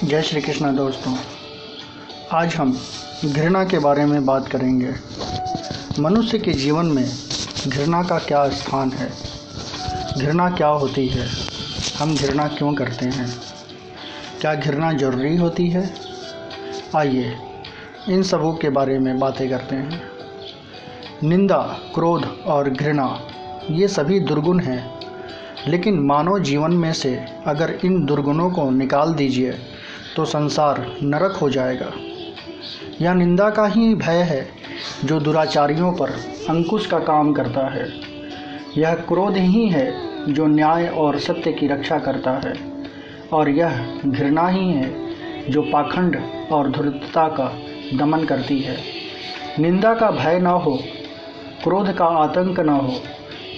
जय श्री कृष्ण दोस्तों। आज हम घृणा के बारे में बात करेंगे। मनुष्य के जीवन में घृणा का क्या स्थान है, घृणा क्या होती है, हम घृणा क्यों करते हैं, क्या घृणा जरूरी होती है। आइए इन सबों के बारे में बातें करते हैं। निंदा, क्रोध और घृणा ये सभी दुर्गुण हैं, लेकिन मानव जीवन में से अगर इन दुर्गुणों को निकाल दीजिए तो संसार नरक हो जाएगा। यह निंदा का ही भय है जो दुराचारियों पर अंकुश का काम करता है। यह क्रोध ही है जो न्याय और सत्य की रक्षा करता है, और यह घृणा ही है जो पाखंड और धूर्तता का दमन करती है। निंदा का भय न हो, क्रोध का आतंक न हो,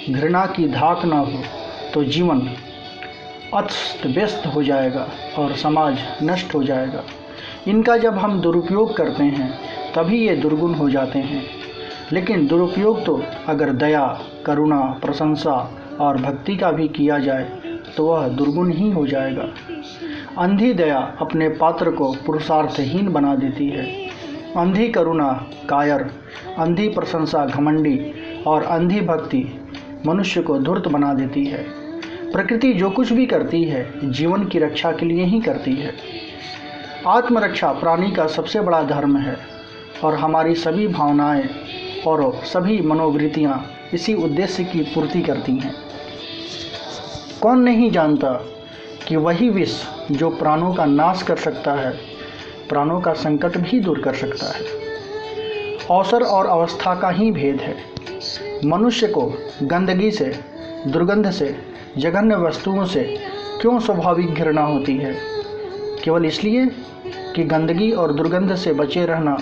घृणा की धाक न हो तो जीवन अस्त व्यस्त हो जाएगा और समाज नष्ट हो जाएगा। इनका जब हम दुरुपयोग करते हैं तभी ये दुर्गुण हो जाते हैं। लेकिन दुरुपयोग तो अगर दया, करुणा, प्रशंसा और भक्ति का भी किया जाए तो वह दुर्गुण ही हो जाएगा। अंधी दया अपने पात्र को पुरुषार्थहीन बना देती है। अंधी करुणा कायर, अंधी प्रशंसा घमंडी और अंधी भक्ति मनुष्य को धूर्त बना देती है। प्रकृति जो कुछ भी करती है जीवन की रक्षा के लिए ही करती है। आत्मरक्षा प्राणी का सबसे बड़ा धर्म है और हमारी सभी भावनाएं और सभी मनोवृत्तियां इसी उद्देश्य की पूर्ति करती हैं। कौन नहीं जानता कि वही विष जो प्राणों का नाश कर सकता है, प्राणों का संकट भी दूर कर सकता है। अवसर और अवस्था का ही भेद है। मनुष्य को गंदगी से, दुर्गंध से, जघन्य वस्तुओं से क्यों स्वाभाविक घृणा होती है? केवल इसलिए कि गंदगी और दुर्गंध से बचे रहना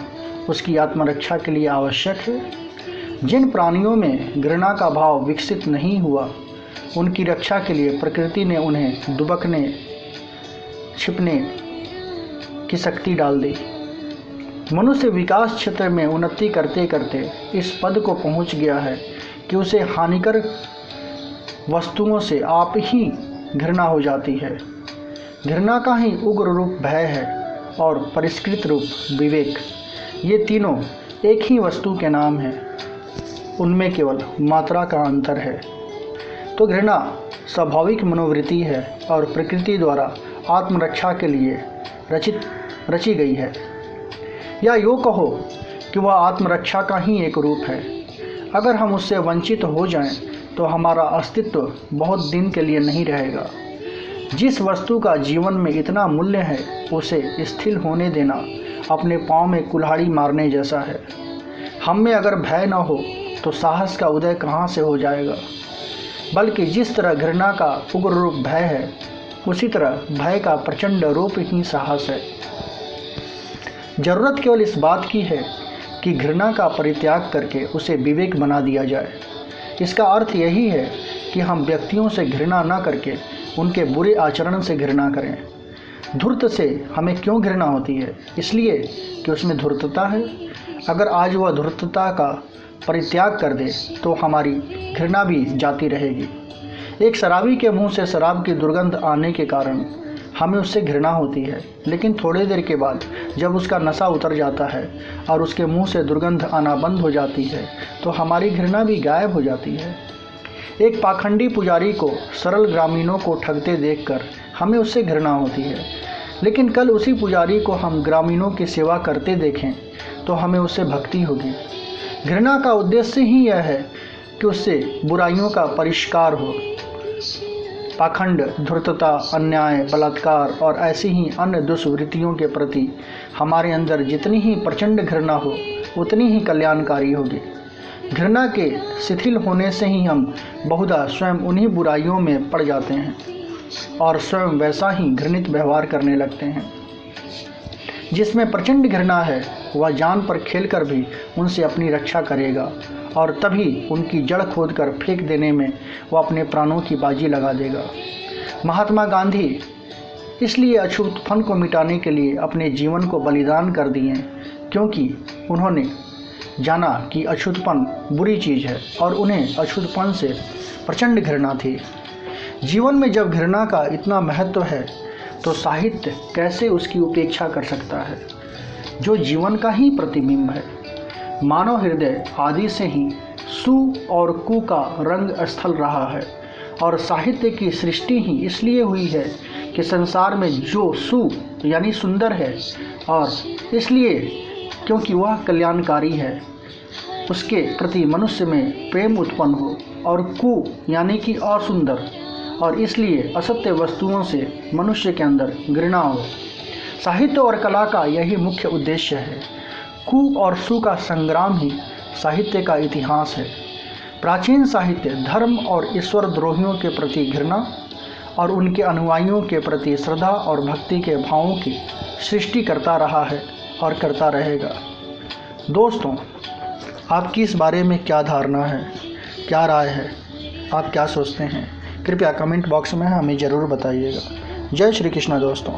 उसकी आत्मरक्षा के लिए आवश्यक है। जिन प्राणियों में घृणा का भाव विकसित नहीं हुआ, उनकी रक्षा के लिए प्रकृति ने उन्हें दुबकने, छिपने की शक्ति डाल दी। मनुष्य विकास क्षेत्र में उन्नति करते करते इस पद को पहुंच गया है कि उसे हानिकर वस्तुओं से आप ही घृणा हो जाती है। घृणा का ही उग्र रूप भय है और परिष्कृत रूप विवेक। ये तीनों एक ही वस्तु के नाम हैं, उनमें केवल मात्रा का अंतर है। तो घृणा स्वाभाविक मनोवृत्ति है और प्रकृति द्वारा आत्मरक्षा के लिए रची गई है। या यूँ कहो कि वह आत्मरक्षा का ही एक रूप है। अगर हम उससे वंचित हो जाएं तो हमारा अस्तित्व बहुत दिन के लिए नहीं रहेगा। जिस वस्तु का जीवन में इतना मूल्य है उसे स्थिर होने देना अपने पाँव में कुल्हाड़ी मारने जैसा है। हम में अगर भय न हो तो साहस का उदय कहाँ से हो जाएगा? बल्कि जिस तरह घृणा का उग्र रूप भय है, उसी तरह भय का प्रचंड रूप ही साहस है। जरूरत केवल इस बात की है कि घृणा का परित्याग करके उसे विवेक बना दिया जाए। इसका अर्थ यही है कि हम व्यक्तियों से घृणा न करके उनके बुरे आचरण से घृणा करें। धूर्त से हमें क्यों घृणा होती है? इसलिए कि उसमें धूर्तता है। अगर आज वह धूर्तता का परित्याग कर दे तो हमारी घृणा भी जाती रहेगी। एक शराबी के मुंह से शराब की दुर्गंध आने के कारण हमें उससे घृणा होती है, लेकिन थोड़ी देर के बाद जब उसका नशा उतर जाता है और उसके मुंह से दुर्गंध आना बंद हो जाती है तो हमारी घृणा भी गायब हो जाती है। एक पाखंडी पुजारी को सरल ग्रामीणों को ठगते देखकर हमें उससे घृणा होती है, लेकिन कल उसी पुजारी को हम ग्रामीणों की सेवा करते देखें तो हमें उससे भक्ति होगी। घृणा का उद्देश्य ही यह है कि उससे बुराइयों का परिष्कार हो। पाखंड, धूर्तता, अन्याय, बलात्कार और ऐसी ही अन्य दुष्वृत्तियों के प्रति हमारे अंदर जितनी ही प्रचंड घृणा हो उतनी ही कल्याणकारी होगी। घृणा के शिथिल होने से ही हम बहुधा स्वयं उन्हीं बुराइयों में पड़ जाते हैं और स्वयं वैसा ही घृणित व्यवहार करने लगते हैं। जिसमें प्रचंड घृणा है वह जान पर खेलकर भी उनसे अपनी रक्षा करेगा और तभी उनकी जड़ खोदकर फेंक देने में वह अपने प्राणों की बाजी लगा देगा। महात्मा गांधी इसलिए अछूतपन को मिटाने के लिए अपने जीवन को बलिदान कर दिए, क्योंकि उन्होंने जाना कि अछूतपन बुरी चीज़ है और उन्हें अछूतपन से प्रचंड घृणा थी। जीवन में जब घृणा का इतना महत्व है तो साहित्य कैसे उसकी उपेक्षा कर सकता है, जो जीवन का ही प्रतिबिंब है। मानव हृदय आदि से ही सु और कु का रंग स्थल रहा है और साहित्य की सृष्टि ही इसलिए हुई है कि संसार में जो सु यानी सुंदर है और इसलिए क्योंकि वह कल्याणकारी है, उसके प्रति मनुष्य में प्रेम उत्पन्न हो, और कु यानी कि असुंदर और इसलिए असत्य वस्तुओं से मनुष्य के अंदर घृणा हो। साहित्य और कला का यही मुख्य उद्देश्य है। कु और सु का संग्राम ही साहित्य का इतिहास है। प्राचीन साहित्य धर्म और ईश्वर द्रोहियों के प्रति घृणा और उनके अनुयायियों के प्रति श्रद्धा और भक्ति के भावों की सृष्टि करता रहा है और करता रहेगा। दोस्तों, आपकी इस बारे में क्या धारणा है, क्या राय है, आप क्या सोचते हैं? कृपया कमेंट बॉक्स में हमें ज़रूर बताइएगा। जय श्री कृष्ण दोस्तों।